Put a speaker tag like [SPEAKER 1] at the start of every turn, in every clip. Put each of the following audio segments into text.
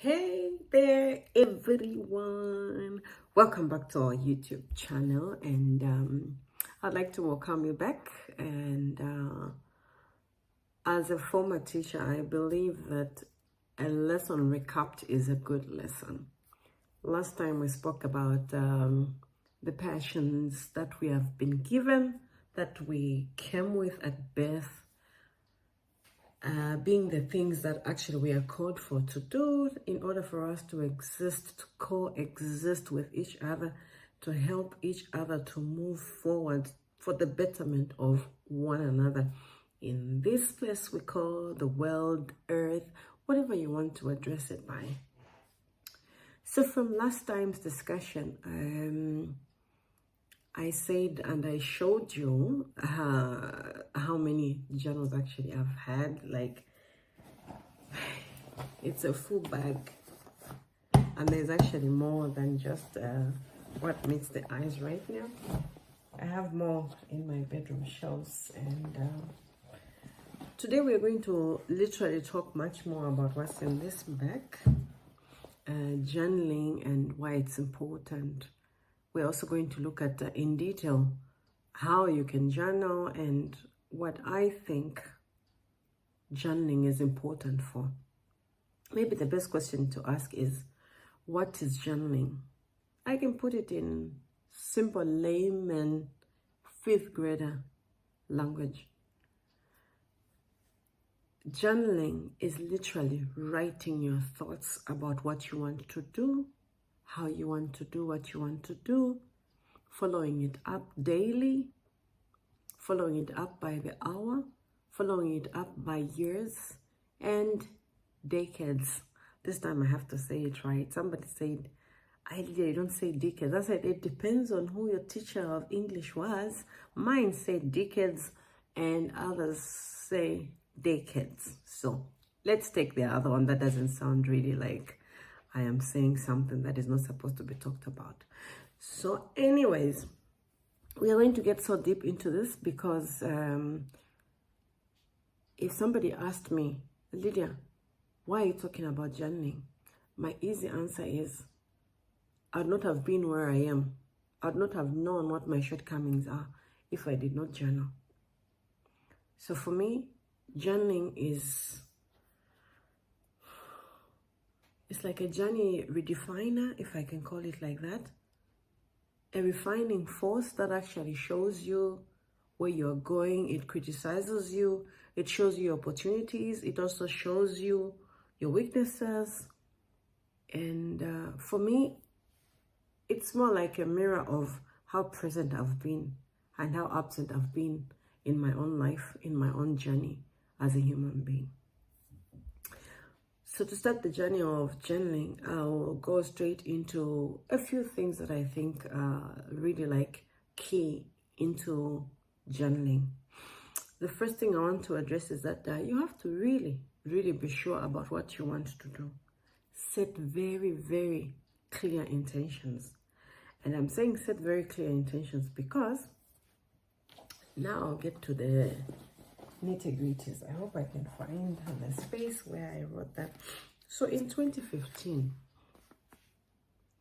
[SPEAKER 1] Hey there, everyone. Welcome back to our YouTube channel, and I'd like to welcome you back. And as a former teacher, I believe that a lesson recapped is a good lesson. Last time we spoke about the passions that we have been given, that we came with at birth, being the things that actually we are called for to do in order for us to exist, to coexist with each other, to help each other to move forward for the betterment of one another in this place we call the world, earth, whatever you want to address it by. So from last time's discussion, I said and I showed you how many journals actually I've had. Like, it's a full bag, and there's actually more than just what meets the eyes right now. I have more in my bedroom shelves, and today we're going to literally talk much more about what's in this bag, journaling and why it's important. We're also going to look at in detail how you can journal and what I think journaling is important for. Maybe the best question to ask is, what is journaling? I can put it in simple layman, fifth grader language. Journaling is literally writing your thoughts about what you want to do, how you want to do what you want to do, following it up daily, following it up by the hour, following it up by years and decades. This time I have to say it right. Somebody said, you don't say decades. I said, it depends on who your teacher of English was. Mine said decades and others say decades. So let's take the other one. That doesn't sound really like I am saying something that is not supposed to be talked about. So anyways, we are going to get so deep into this because if somebody asked me, Lydia, why are you talking about journaling? My easy answer is, I'd not have been where I am. I'd not have known what my shortcomings are if I did not journal. So for me, journaling is, it's like a journey redefiner, if I can call it like that. A refining force that actually shows you where you're going. It criticizes you. It shows you opportunities. It also shows you your weaknesses. And for me, it's more like a mirror of how present I've been and how absent I've been in my own life, in my own journey as a human being. So to start the journey of journaling, I'll go straight into a few things that I think are really like key into journaling. The first thing I want to address is that you have to really be sure about what you want to do. Set very, very clear intentions. And I'm saying set very clear intentions because now I'll get to the nitty-gritties. I hope I can find the space where I wrote that. So in 2015,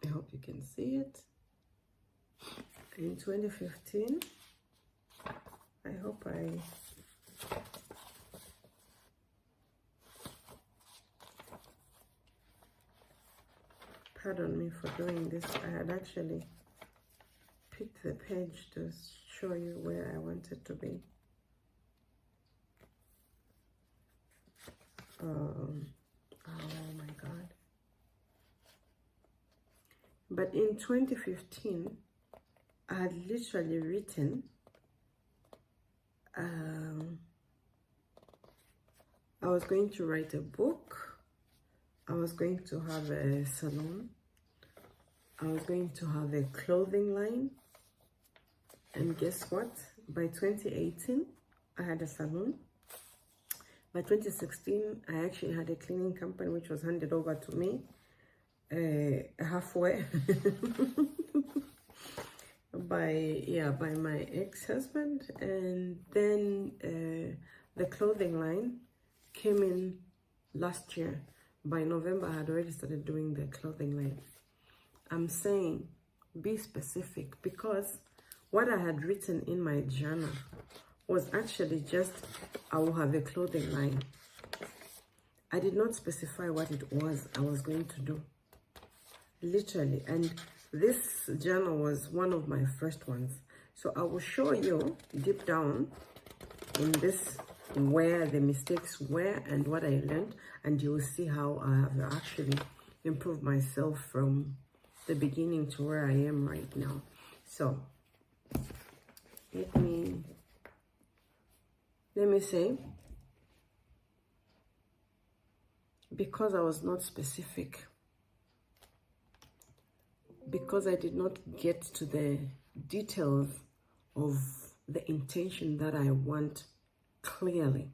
[SPEAKER 1] I hope you can see it. In 2015, I hope pardon me for doing this. I had actually picked the page to show you where I wanted to be. Oh my God. But in 2015, I had literally written, I was going to write a book. I was going to have a salon. I was going to have a clothing line. And guess what? By 2018, I had a salon. By 2016, I actually had a cleaning company which was handed over to me halfway by my ex-husband. And then the clothing line came in last year. By November, I had already started doing the clothing line. I'm saying be specific, because what I had written in my journal was actually just, I will have a clothing line. I did not specify what it was I was going to do. Literally. And this journal was one of my first ones. So I will show you deep down in this where the mistakes were and what I learned, and you will see how I have actually improved myself from the beginning to where I am right now. So let me say, because I was not specific, because I did not get to the details of the intention that I want clearly,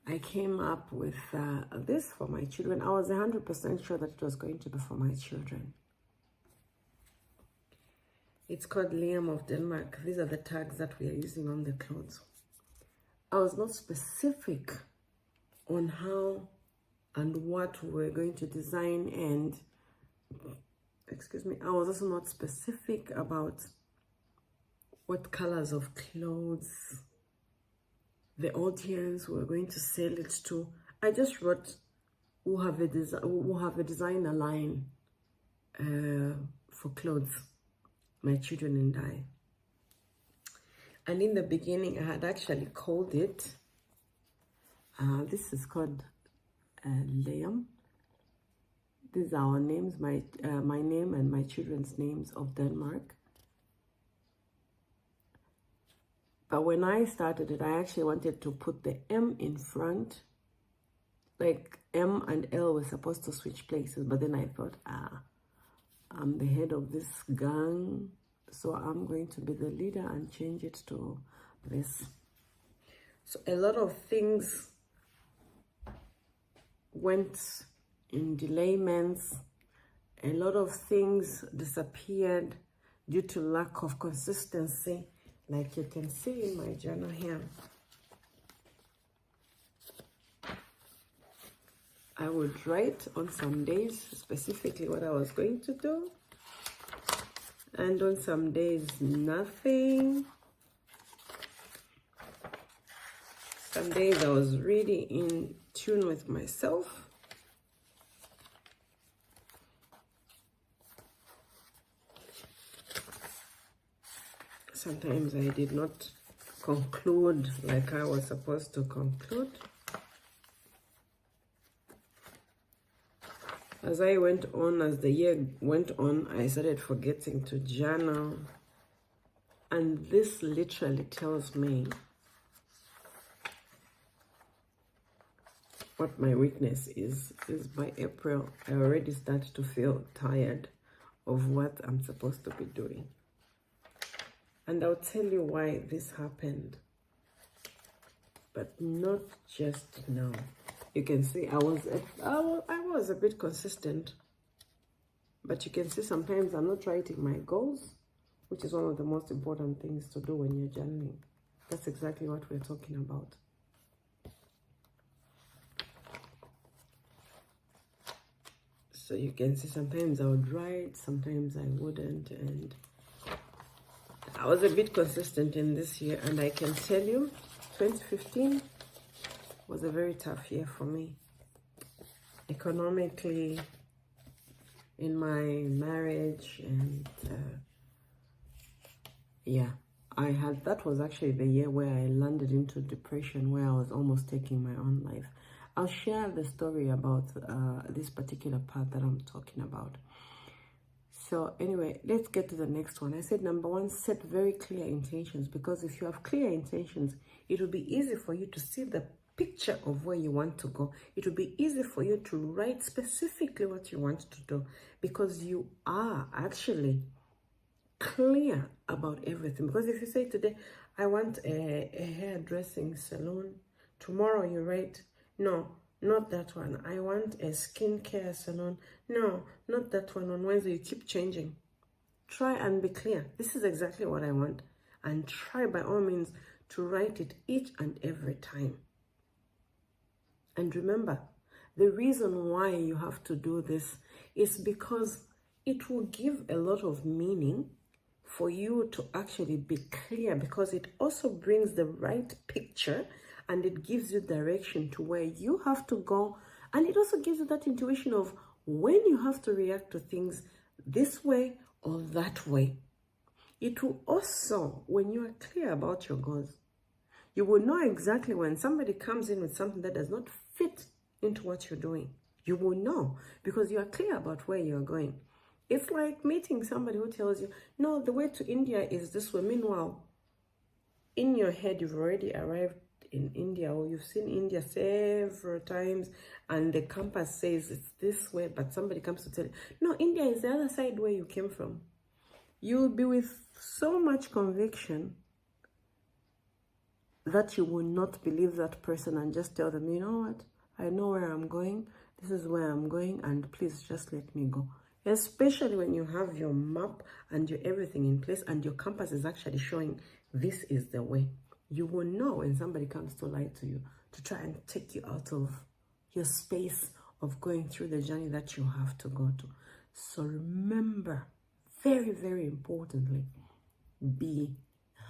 [SPEAKER 1] I came up with this for my children. I was 100% sure that it was going to be for my children. It's called Liam of Denmark. These are the tags that we are using on the clothes. I was not specific on how and what we were going to design, and I was also not specific about what colors of clothes the audience were going to sell it to. I just wrote, we'll have a designer line for clothes, my children and I. And in the beginning, I had actually called it, this is called Liam. These are our names, my name and my children's names of Denmark. But when I started it, I actually wanted to put the M in front. Like M and L were supposed to switch places, but then I thought, I'm the head of this gang, so I'm going to be the leader and change it to this. So a lot of things went in delayments. A lot of things disappeared due to lack of consistency, like you can see in my journal here. I would write on some days specifically what I was going to do, and on some days nothing. Some days I was really in tune with myself. Sometimes I did not conclude like I was supposed to conclude. As I went on, as the year went on, I started forgetting to journal. And this literally tells me what my weakness is by April, I already start to feel tired of what I'm supposed to be doing. And I'll tell you why this happened, but not just now. You can see I was a bit consistent, but you can see sometimes I'm not writing my goals, which is one of the most important things to do when you're journaling. That's exactly what we're talking about. So you can see sometimes I would write, sometimes I wouldn't, and I was a bit consistent in this year, and I can tell you 2015 was a very tough year for me. Economically, in my marriage, and that was actually the year where I landed into depression, where I was almost taking my own life. I'll share the story about this particular part that I'm talking about. So anyway, let's get to the next one. I said, number one, set very clear intentions, because if you have clear intentions, it will be easy for you to see the picture of where you want to go. It will be easy for you to write specifically what you want to do, because you are actually clear about everything. Because if you say today, I want a hairdressing salon, tomorrow you write, no, not that one. I want a skincare salon. No, not that one. On Wednesday, you keep changing. Try and be clear. This is exactly what I want. And try by all means to write it each and every time. And remember, the reason why you have to do this is because it will give a lot of meaning for you to actually be clear, because it also brings the right picture and it gives you direction to where you have to go. And it also gives you that intuition of when you have to react to things this way or that way. It will also, when you are clear about your goals, you will know exactly when somebody comes in with something that does not fit into what you're doing. You will know because you are clear about where you are going. It's like meeting somebody who tells you, no, the way to India is this way. Meanwhile, in your head, you've already arrived in India, or you've seen India several times, and the compass says it's this way, but somebody comes to tell you, no, India is the other side where you came from. You'll be with so much conviction that you will not believe that person and just tell them, you know what, I know where I'm going, this is where I'm going, and please just let me go. Especially when you have your map and your everything in place and your compass is actually showing this is the way. You will know when somebody comes to lie to you, to try and take you out of your space of going through the journey that you have to go to. So remember, very, very importantly, be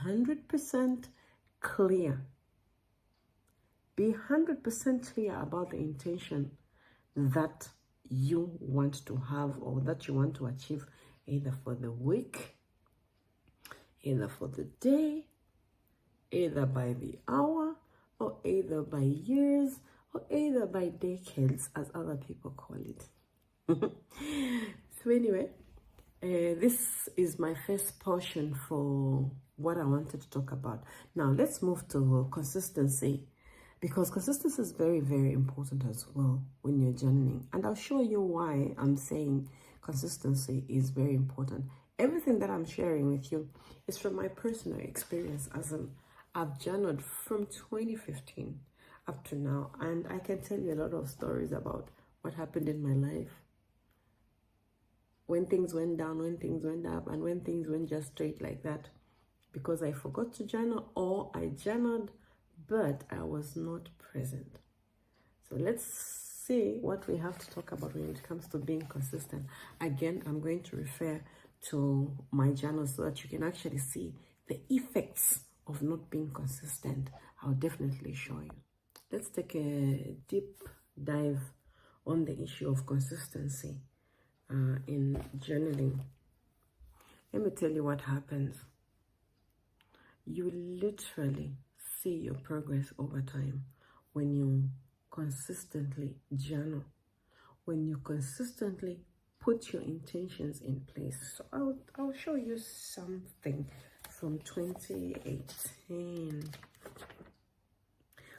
[SPEAKER 1] 100% clear. Be 100% clear about the intention that you want to have or that you want to achieve, either for the week, either for the day, either by the hour, or either by years, or either by decades, as other people call it. So anyway, this is my first portion for what I wanted to talk about. Now let's move to consistency, because consistency is very, very important as well when you're journaling. And I'll show you why I'm saying consistency is very important. Everything that I'm sharing with you is from my personal experience, as I've journaled from 2015 up to now. And I can tell you a lot of stories about what happened in my life, when things went down, when things went up, and when things went just straight like that, because I forgot to journal, or I journaled, but I was not present. So let's see what we have to talk about when it comes to being consistent. Again, I'm going to refer to my journal so that you can actually see the effects of not being consistent. I'll definitely show you. Let's take a deep dive on the issue of consistency in journaling. Let me tell you what happens. You literally see your progress over time when you consistently journal, when you consistently put your intentions in place. So I'll show you something from 2018.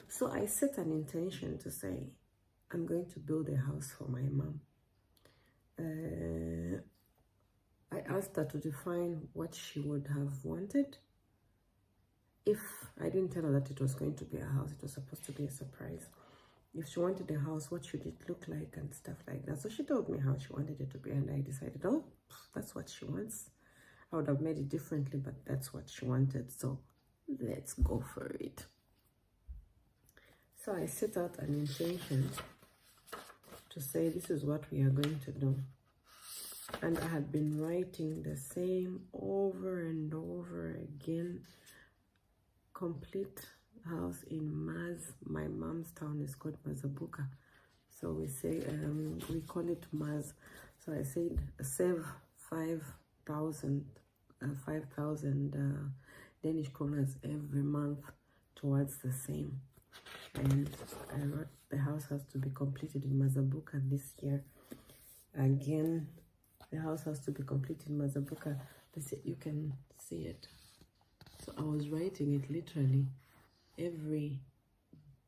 [SPEAKER 1] So I set an intention to say, I'm going to build a house for my mom. I asked her to define what she would have wanted. If I didn't tell her that it was going to be a house, it was supposed to be a surprise. If she wanted a house, what should it look like and stuff like that. So she told me how she wanted it to be, and I decided, oh, that's what she wants. I would have made it differently, but that's what she wanted. So let's go for it. So I set out an intention to say, this is what we are going to do. And I had been writing the same over and over again. Complete house in Maz. My mom's town is called Mazabuka. So we say, we call it Maz. So I said, save 5,000 Danish kroners every month towards the same. And I wrote, the house has to be completed in Mazabuka this year. Again, the house has to be completed in Mazabuka. You can see it. So I was writing it literally every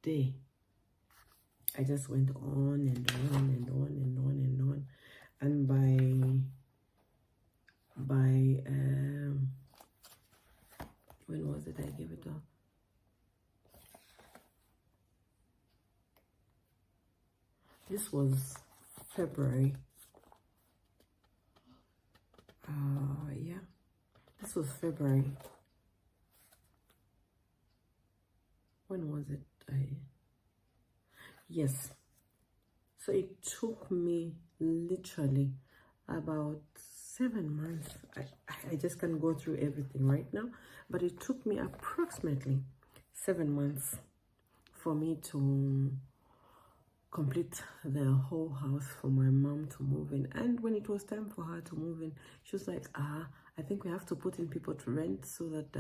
[SPEAKER 1] day. I just went on and on and on and on and on. And when was it I gave it up? This was February. Yeah, this was February. When was it? Yes. So it took me literally about 7 months. I just can't go through everything right now, but it took me approximately 7 months for me to complete the whole house for my mom to move in. And when it was time for her to move in, she was like, I think we have to put in people to rent so that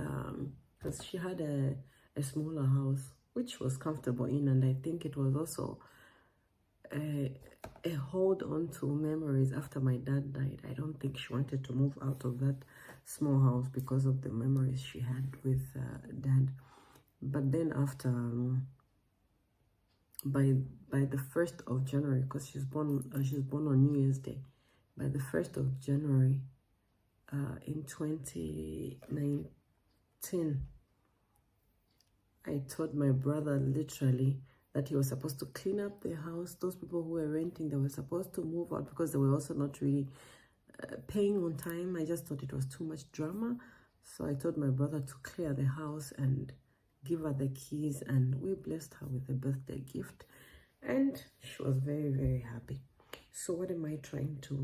[SPEAKER 1] because she had a smaller house which was comfortable in, and I think it was also a hold on to memories after my dad died. I don't think she wanted to move out of that small house because of the memories she had with dad. But then after by the 1st of January, because she's born on New Year's Day, by the 1st of January in 2019, I told my brother literally that he was supposed to clean up the house. Those people who were renting, they were supposed to move out because they were also not really paying on time. I just thought it was too much drama. So I told my brother to clear the house and give her the keys, and we blessed her with a birthday gift, and she was very, very happy. So what am I trying to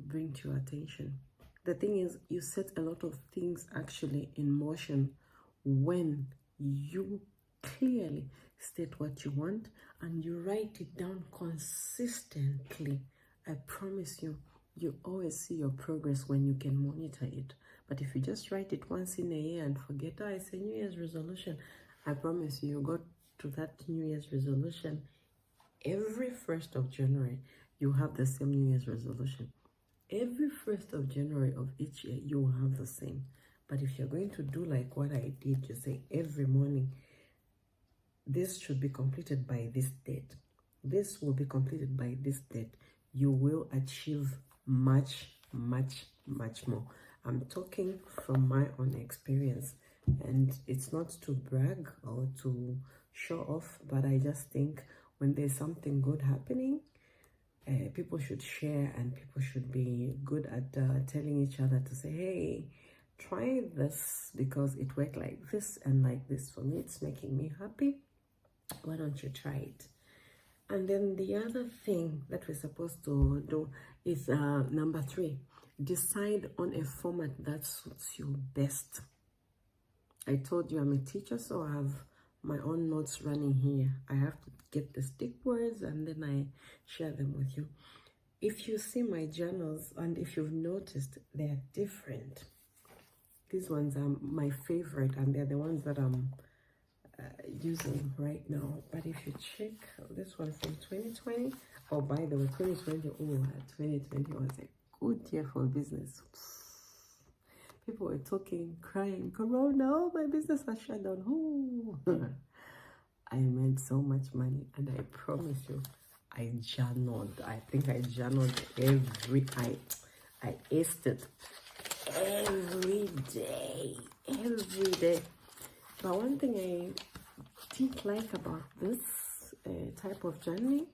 [SPEAKER 1] bring to your attention? The thing is, you set a lot of things actually in motion when you clearly state what you want and you write it down consistently. I promise you, you always see your progress when you can monitor it. But if you just write it once in a year and forget, it's a New Year's resolution, I promise you got to that New Year's resolution. Every 1st of January, you have the same New Year's resolution. Every 1st of January of each year, you will have the same. But if you're going to do like what I did, you say every morning, this should be completed by this date. This will be completed by this date. You will achieve much, much, much more. I'm talking from my own experience, and it's not to brag or to show off, but I just think when there's something good happening, people should share, and people should be good at telling each other to say, hey, try this because it worked like this and like this. For me, it's making me happy. Why don't you try it? And then the other thing that we're supposed to do is number 3. Decide on a format that suits you best. I told you I'm a teacher, so I have my own notes running here. I have to get the stick words and then I share them with you. If you see my journals, and if you've noticed, they're different. These ones are my favorite, and they're the ones that I'm using right now. But if you check this one from 2020, oh, by the way, 2020 was a good year for business. People were talking, crying, Corona, oh, my business has shut down. Ooh. I made so much money, and I promise you, I journaled. I think I journaled I aced it every day. But one thing I didn't like about this type of journaling,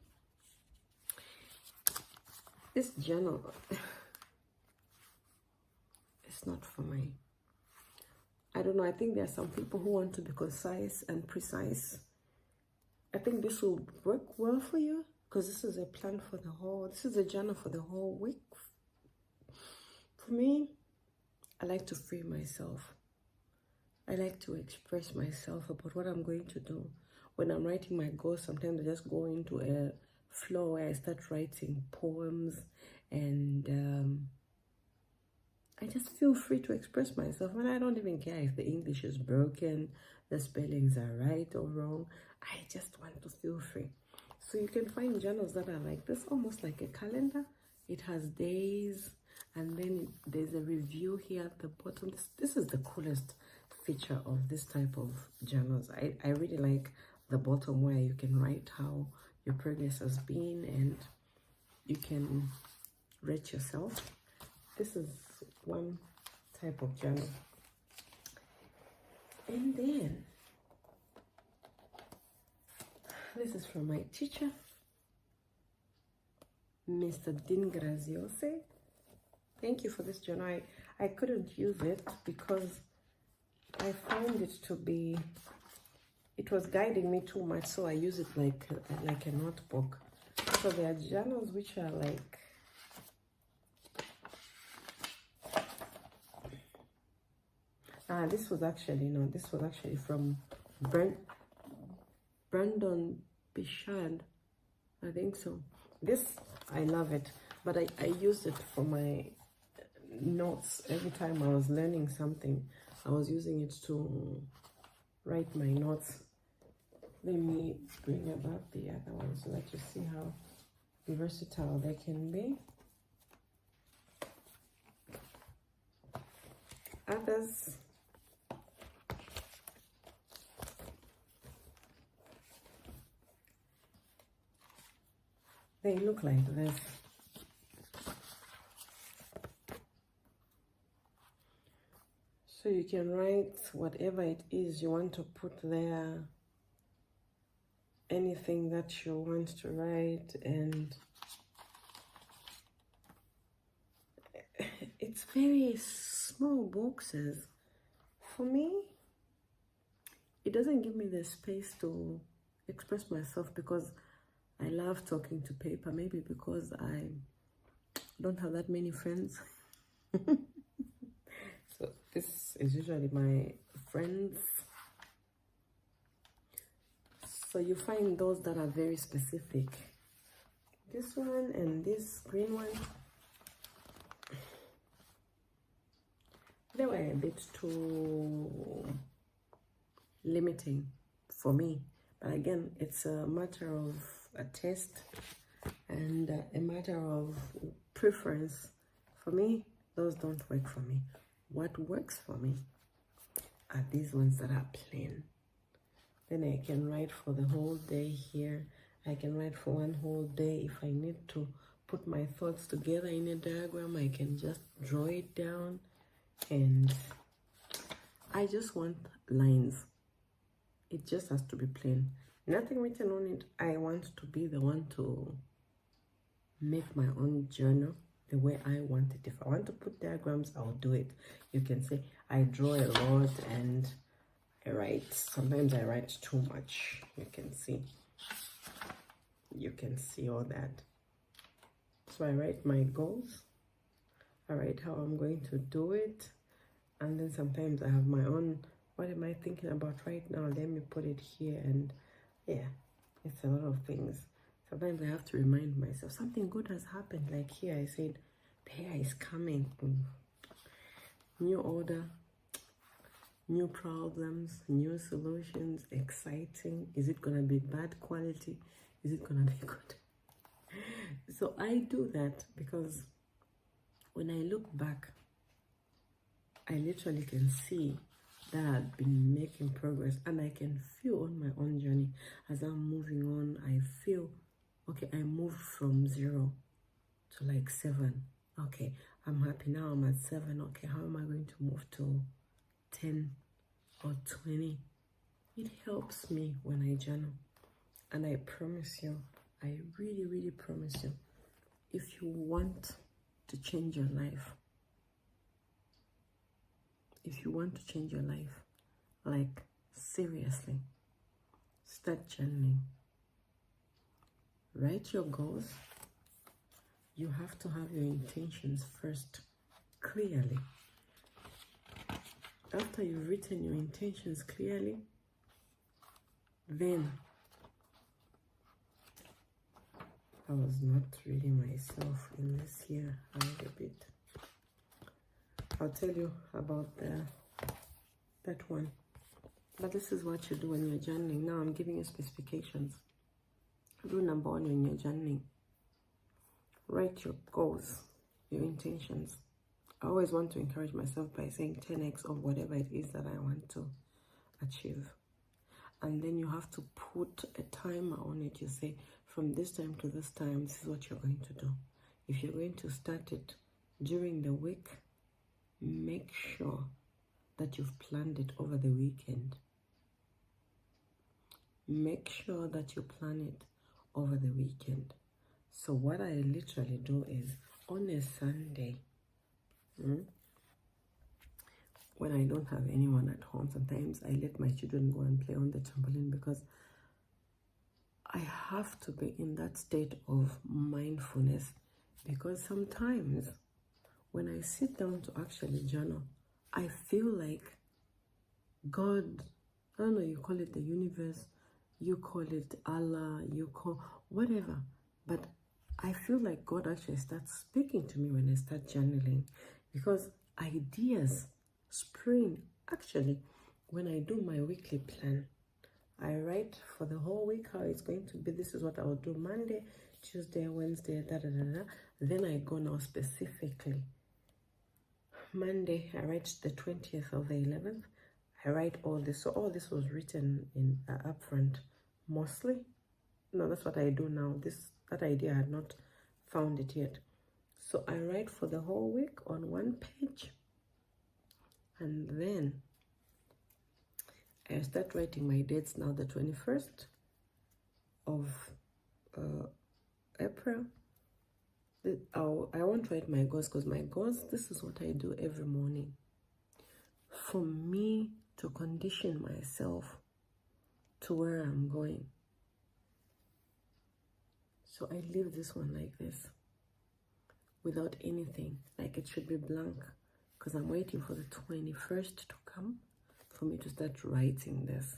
[SPEAKER 1] this journal, it's not for me. I don't know. I think there are some people who want to be concise and precise. I think this will work well for you because this is a plan for this is a journal for the whole week. For me, I like to free myself. I like to express myself about what I'm going to do. When I'm writing my goals, sometimes I just go into a flow where I start writing poems, and I just feel free to express myself, and I don't even care if the English is broken, the spellings are right or wrong. I just want to feel free. So you can find journals that are like this, almost like a calendar. It has days, and then there's a review here at the bottom. This is the coolest feature of this type of journals. I really like the bottom where you can write how your progress has been, and you can rate yourself. This is one type of journal. And then this is from my teacher, Mr. Dean Graziose. Thank you for this journal. I couldn't use it because I found it to be it was guiding me too much, so I use it like a notebook. So there are journals which are like, this was actually from Brandon Bishad, I think so. This, I love it, but I used it for my notes. Every time I was learning something, I was using it to write my notes. Let me bring about the other one so that you see how versatile they can be. Others, they look like this. So you can write whatever it is you want to put there, anything that you want to write, and it's very small boxes. For me, it doesn't give me the space to express myself because I love talking to paper, maybe because I don't have that many friends. So this is usually my friends. So you find those that are very specific. This one and this green one, they were a bit too limiting for me. But again, it's a matter of a taste and a matter of preference. For me, those don't work for me. What works for me are these ones that are plain. Then I can write for the whole day here. I can write for one whole day. If I need to put my thoughts together in a diagram, I can just draw it down. And I just want lines. It just has to be plain. Nothing written on it. I want to be the one to make my own journal the way I want it. If I want to put diagrams, I'll do it. You can say I draw a lot and I write. Sometimes I write too much. You can see all that. So I write my goals. I write how I'm going to do it. And then sometimes I have my own, what am I thinking about right now? Let me put it here. And yeah, it's a lot of things. Sometimes I have to remind myself something good has happened. Like here I said, the hair is coming. New order, new problems, new solutions, exciting. Is it gonna be bad quality? Is it gonna be good? So I do that because when I look back, I literally can see that I've been making progress, and I can feel on my own journey as I'm moving on. I feel, okay, I moved from 0 to like 7. Okay, I'm happy now, I'm at 7. Okay, how am I going to move to 10 or 20? It helps me when I journal. And I promise you, I really, really promise you, if you want to change your life, if you want to change your life, like seriously, start journaling. Write your goals. You have to have your intentions first, clearly. After you've written your intentions clearly, then I was not really myself in this year a little bit. I'll tell you about that one. But this is what you do when you're journaling. Now I'm giving you specifications. Rule number 1 when you're journaling. Write your goals, your intentions. I always want to encourage myself by saying 10x of whatever it is that I want to achieve. And then you have to put a timer on it. You say, from this time to this time, this is what you're going to do. If you're going to start it during the week, make sure that you've planned it over the weekend. Make sure that you plan it over the weekend. So what I literally do is, on a Sunday, when I don't have anyone at home, sometimes I let my children go and play on the trampoline because I have to be in that state of mindfulness. Because sometimes when I sit down to actually journal, I feel like God, I don't know, you call it the universe, you call it Allah, you call whatever, but I feel like God actually starts speaking to me when I start journaling, because ideas spring. Actually, when I do my weekly plan, I write for the whole week how it's going to be. This is what I will do Monday, Tuesday, Wednesday, da da da da. Then I go now specifically. Monday, I write the 20th of the 11th. I write all this. So all this was written in upfront, mostly. No, that's what I do now. That idea I had not found it yet. So I write for the whole week on one page, and then I start writing my dates now. The 21st of April. I won't write my goals, because my goals, this is what I do every morning. For me to condition myself to where I'm going. So I leave this one like this, without anything. Like it should be blank, because I'm waiting for the 21st to come for me to start writing this.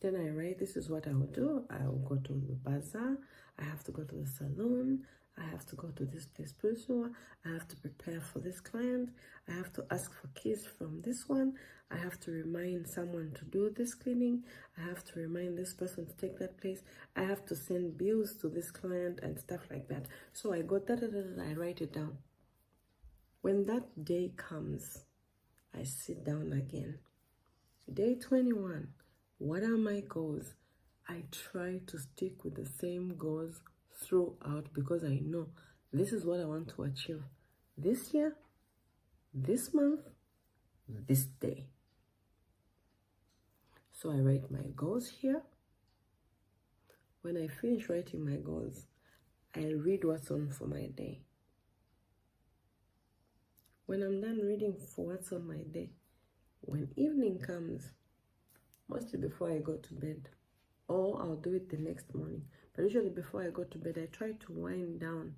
[SPEAKER 1] Then I write, this is what I will do. I will go to the bazaar. I have to go to the salon. I have to go to this place. I have to prepare for this client. I have to ask for keys from this one. I have to remind someone to do this cleaning. I have to remind this person to take that place. I have to send bills to this client and stuff like that. So I go I write it down. When that day comes, I sit down again. Day 21. What are my goals? I try to stick with the same goals throughout, because I know this is what I want to achieve this year, this month, this day. So I write my goals here. When I finish writing my goals, I read what's on for my day. When I'm done reading for what's on my day, when evening comes, mostly before I go to bed, or I'll do it the next morning, but usually before I go to bed, I try to wind down,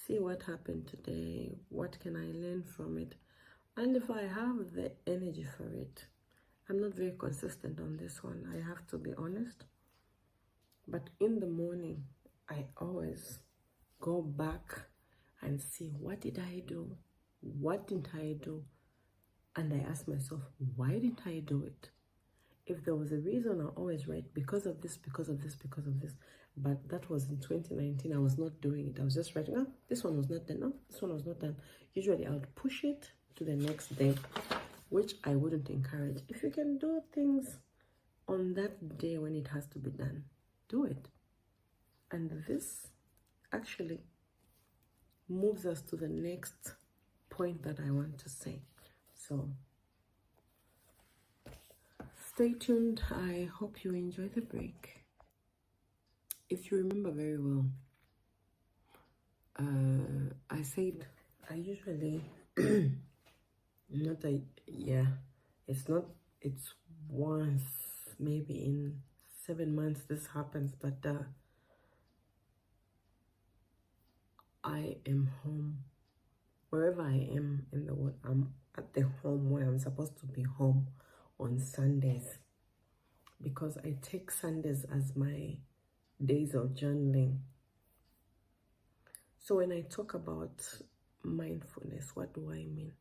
[SPEAKER 1] see what happened today, what can I learn from it, and if I have the energy for it. I'm not very consistent on this one, I have to be honest, but in the morning, I always go back and see, what did I do, what didn't I do, and I ask myself, why didn't I do it? If there was a reason, I'll always write because of this, because of this, because of this. But that was in 2019. I was not doing it. I was just writing, oh, this one was not done. Oh, this one was not done. Usually I would push it to the next day, which I wouldn't encourage. If you can do things on that day when it has to be done, do it. And this actually moves us to the next point that I want to say. So stay tuned. I hope you enjoy the break. If you remember very well, I said I usually it's once maybe in 7 months this happens, but I am home wherever I am in the world. I'm at the home where I'm supposed to be home on Sundays, because I take Sundays as my days of journaling. So when I talk about mindfulness, what do I mean?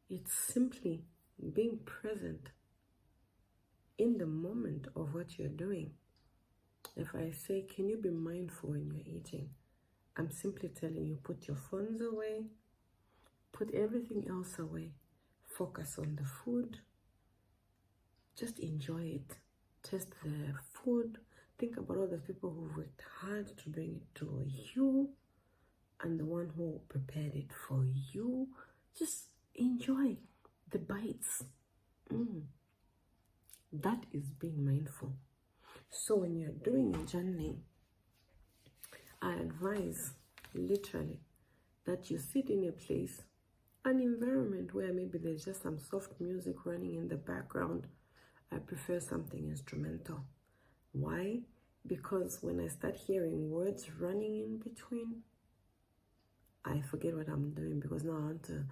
[SPEAKER 1] It's simply being present in the moment of what you're doing. If I say, can you be mindful when you're eating? I'm simply telling you, put your phones away, put everything else away, focus on the food, just enjoy it, taste the food, think about all the people who worked hard to bring it to you, and the one who prepared it for you. Just enjoy the bites. That is being mindful. So when you're doing your journaling, I advise literally that you sit in a place an environment where maybe there's just some soft music running in the background. I prefer something instrumental. Why? Because when I start hearing words running in between, I forget what I'm doing, because now I want to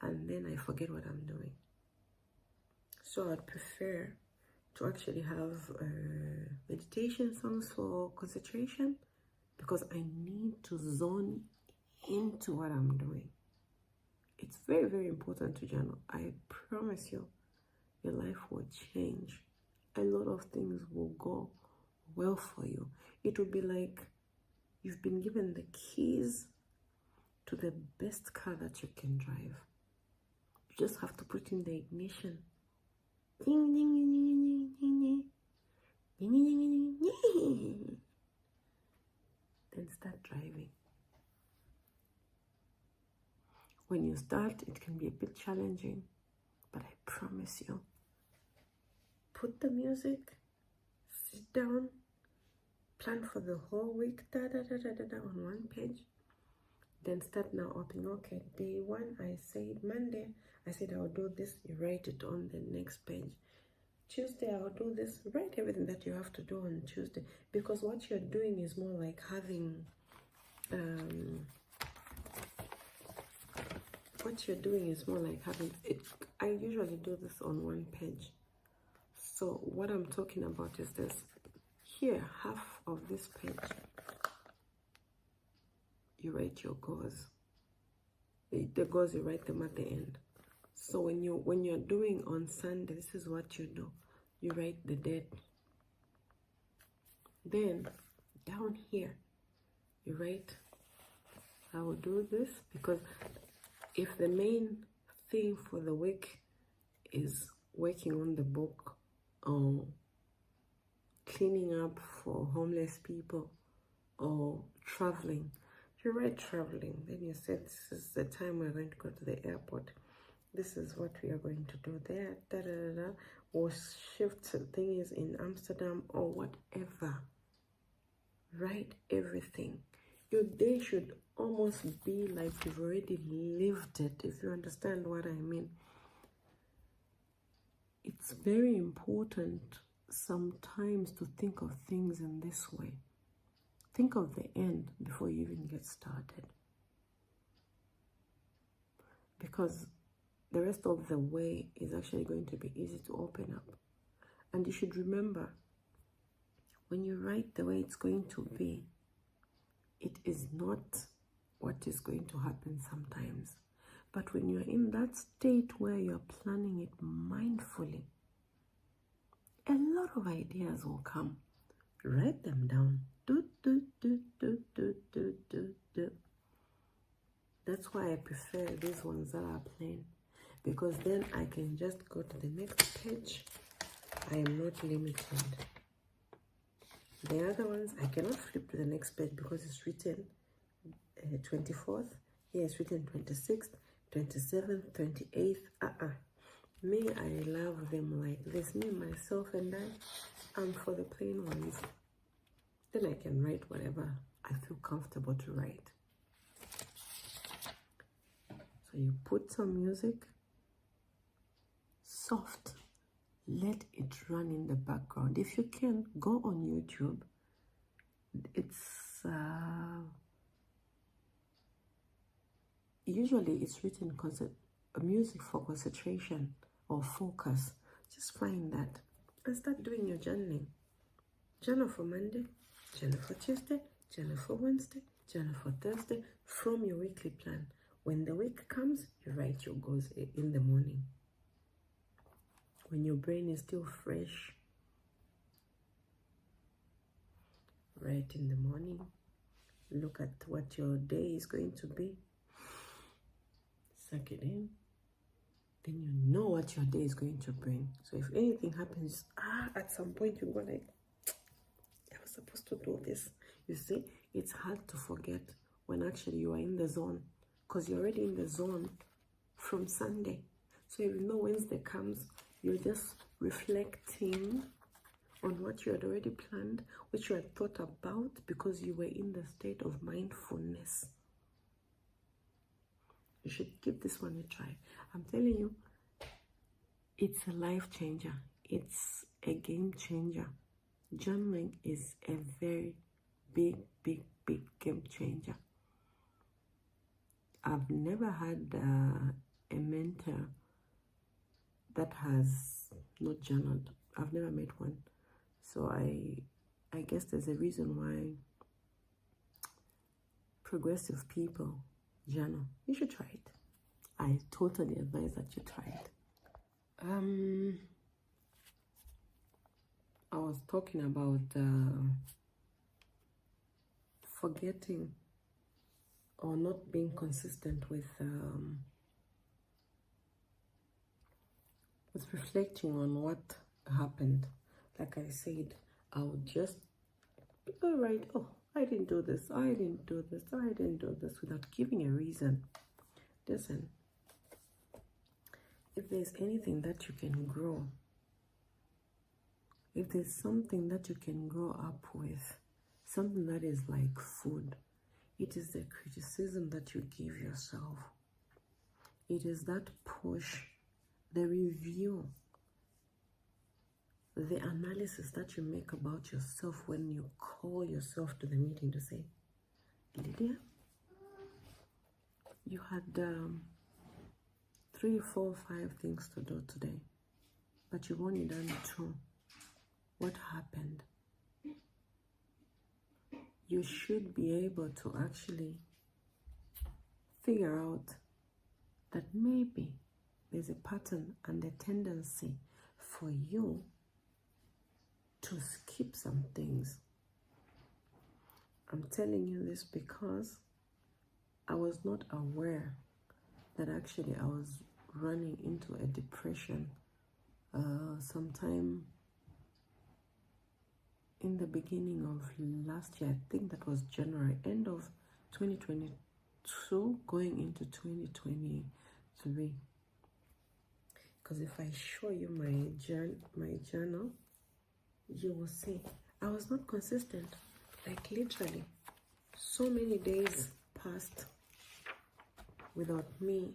[SPEAKER 1] and then I forget what I'm doing. So I'd prefer to actually have meditation songs for concentration, because I need to zone into what I'm doing. It's very, very important to journal. I promise you, your life will change. A lot of things will go well for you. It will be like you've been given the keys to the best car that you can drive. You just have to put in the ignition. Ding, ding, ding, ding, ding, ding. Ding, ding, ding, ding, ding. Then start driving. When you start, it can be a bit challenging, but I promise you, put the music, sit down, plan for the whole week, on one page. Then start now opening. Okay, day one, I said Monday, I said I will do this. You write it on the next page. Tuesday, I will do this. Write everything that you have to do on Tuesday, because what you're doing is more like having it. I usually do this on one page. So what I'm talking about is this. Here, half of this page, you write your goals. The goals, you write them at the end. So when you're doing on Sunday, this is what you do. You write the date. Then down here, you write, I will do this, because if the main thing for the week is working on the book or cleaning up for homeless people or traveling, you write traveling. Then you say, this is the time we're going to go to the airport. This is what we are going to do there, or shift things in Amsterdam or whatever. Write everything. Your day should almost be like you've already lived it, if you understand what I mean. It's very important sometimes to think of things in this way. Think of the end before you even get started. Because the rest of the way is actually going to be easy to open up. And you should remember, when you write the way it's going to be, it is not what is going to happen sometimes. But when you're in that state where you're planning it mindfully, a lot of ideas will come. Write them down. That's why I prefer these ones that are plain, because then I can just go to the next page. I am not limited. The other ones, I cannot flip to the next page because it's written 24th. Here it's written 26th, 27th, 28th. Me, I love them like this. Me, myself, and I'm for the plain ones. Then I can write whatever I feel comfortable to write. So you put some music, soft, let it run in the background. If you can, go on YouTube. It's usually it's written music for concentration or focus. Just find that and start doing your journaling. Journal for Monday, journal for Tuesday, journal for Wednesday, journal for Thursday, from your weekly plan. When the week comes, you write your goals in the morning. When your brain is still fresh, write in the morning. Look at what your day is going to be. Suck it in. Then you know what your day is going to bring. So if anything happens, at some point you go like, I was supposed to do this. You see, it's hard to forget when actually you are in the zone, because you're already in the zone from Sunday. So even though Wednesday comes, you're just reflecting on what you had already planned, which you had thought about because you were in the state of mindfulness. You should give this one a try. I'm telling you, it's a life changer. It's a game changer. Journaling is a very big game changer. I've never had a mentor that has not journaled. I've never met one. So I guess there's a reason why progressive people journal. You should try it. I totally advise that you try it. I was talking about forgetting or not being consistent with reflecting on what happened. Like I said, I would just, all right, oh, I didn't do this, I didn't do this, I didn't do this, without giving a reason. Listen, if there's anything that you can grow, if there's something that you can grow up with, something that is like food, it is the criticism that you give yourself. It is that push, the review, the analysis that you make about yourself when you call yourself to the meeting to say, Lydia, you had 3, 4, 5 things to do today, but you've only done 2. What happened? You should be able to actually figure out that maybe there's a pattern and a tendency for you to skip some things. I'm telling you this because I was not aware that actually I was running into a depression sometime in the beginning of last year. I think that was January, end of 2022, going into 2023. Because if I show you my journal, you will see I was not consistent. Like literally, so many days passed without me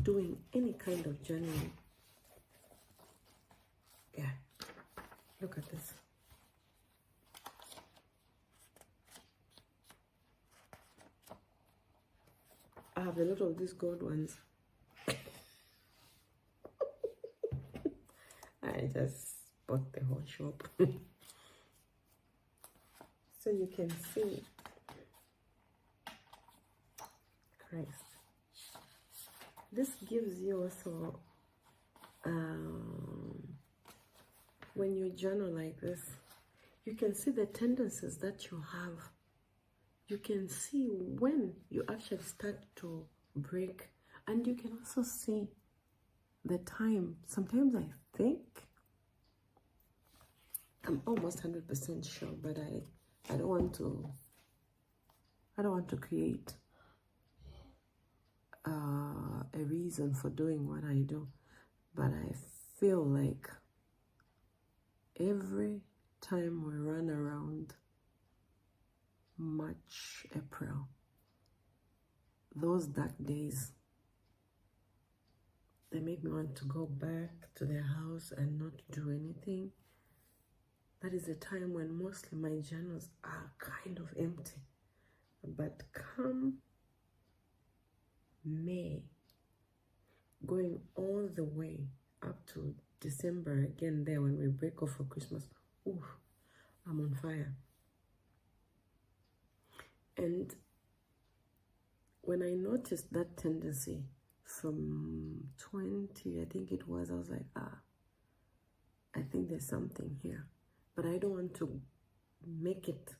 [SPEAKER 1] doing any kind of journaling. Yeah, look at this. I have a lot of these gold ones. I just bought the whole shop. So you can see, Christ, this gives you also, when you journal like this, you can see the tendencies that you have. You can see when you actually start to break, and you can also see the time. Sometimes I think, I'm almost 100% sure, but I don't want to create a reason for doing what I do, but I feel like every time we run around March, April, those dark days, they make me want to go back to the house and not do anything. That is a time when mostly my journals are kind of empty. But come May, going all the way up to December, again there when we break off for Christmas, ooh, I'm on fire. And when I noticed that tendency from 20, I think it was, I was like, I think there's something here. But I don't want to make it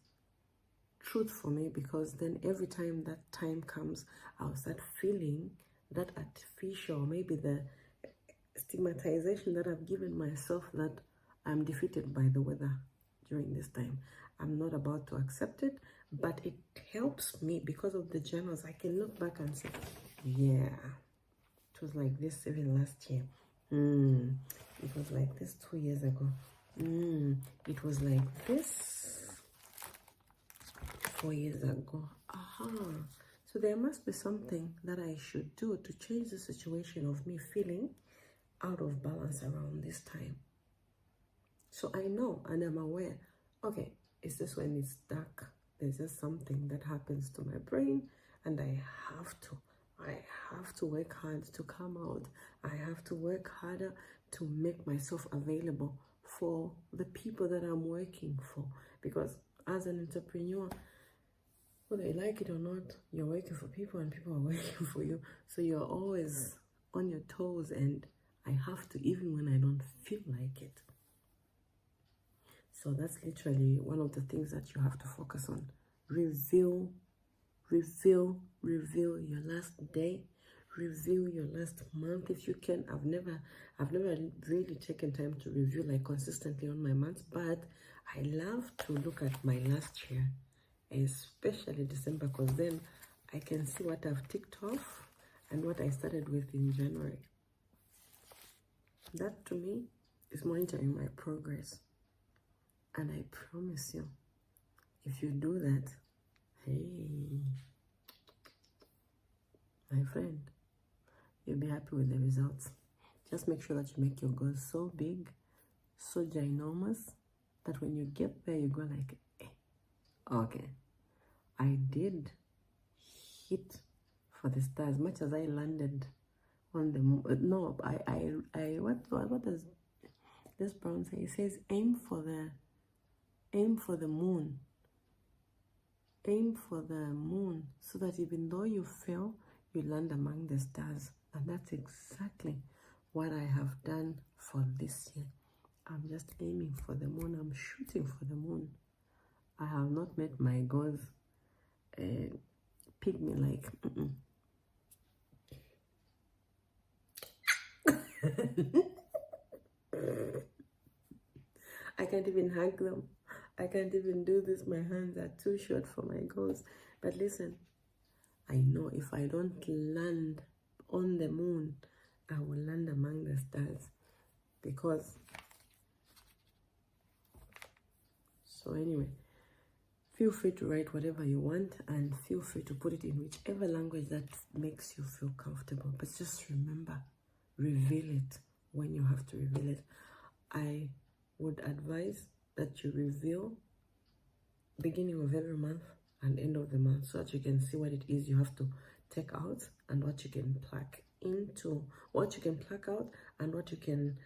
[SPEAKER 1] truth for me, because then every time that time comes, I'll start feeling that artificial, maybe the stigmatization that I've given myself, that I'm defeated by the weather during this time. I'm not about to accept it, but it helps me because of the journals. I can look back and say, yeah, it was like this even last year. It was like this 2 years ago. It was like this 4 years ago. Aha. So there must be something that I should do to change the situation of me feeling out of balance around this time. So I know and I'm aware, okay, it's just when it's dark, there's just something that happens to my brain, and I have to work hard to come out. I have to work harder to make myself available for the people that I'm working for. Because as an entrepreneur, whether you like it or not, you're working for people and people are working for you. So you're always on your toes, and I have to, even when I don't feel like it. So that's literally one of the things that you have to focus on. Review your last day, review your last month if you can. I've never really taken time to review like consistently on my months, but I love to look at my last year, especially December, because then I can see what I've ticked off and what I started with in January. That to me is monitoring my progress. And I promise you, if you do that, hey, my friend, you'll be happy with the results. Just make sure that you make your goals so big, so ginormous, that when you get there, you go like, okay, I did hit for the stars. As much as I landed on the moon. No, what does this Brown say? It says aim for the moon. Aim for the moon, so that even though you fail, you land among the stars. And that's exactly what I have done for this year. I'm just aiming for the moon. I'm shooting for the moon. I have not met my goals. Pick me like, I can't even hug them. I can't even do this. My hands are too short for my goals. But listen, I know if I don't land on the moon, I will land among the stars. Because, so anyway, feel free to write whatever you want, and feel free to put it in whichever language that makes you feel comfortable. But just remember, reveal it when you have to reveal it. I would advise that you reveal beginning of every month and end of the month, so that you can see what it is you have to take out and what you can pluck into, what you can pluck out and what you can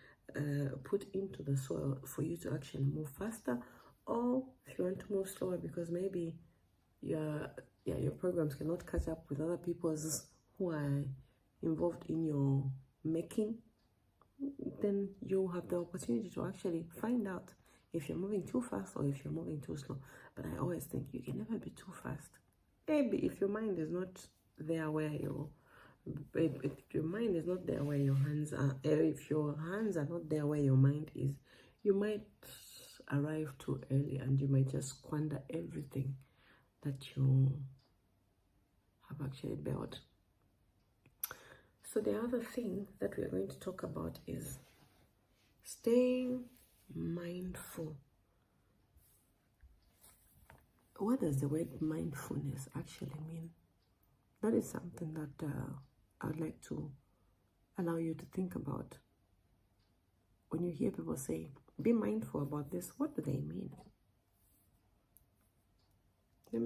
[SPEAKER 1] put into the soil for you to actually move faster, or if you want to move slower because maybe your programs cannot catch up with other people's who are involved in your making, then you have the opportunity to actually find out if you're moving too fast or if you're moving too slow. But I always think you can never be too fast. Maybe if your mind is not there where if your mind is not there where your hands are, if your hands are not there where your mind is, you might arrive too early and you might just squander everything that you have actually built. So the other thing that we're going to talk about is staying mindful. What does the word mindfulness actually mean? That is something that I'd like to allow you to think about. When you hear people say, be mindful about this, what do they mean? Let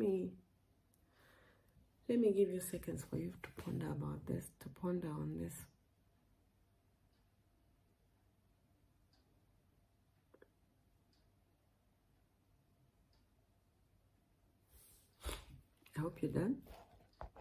[SPEAKER 1] me give you seconds for you to ponder about this, to ponder on this. I hope you're done.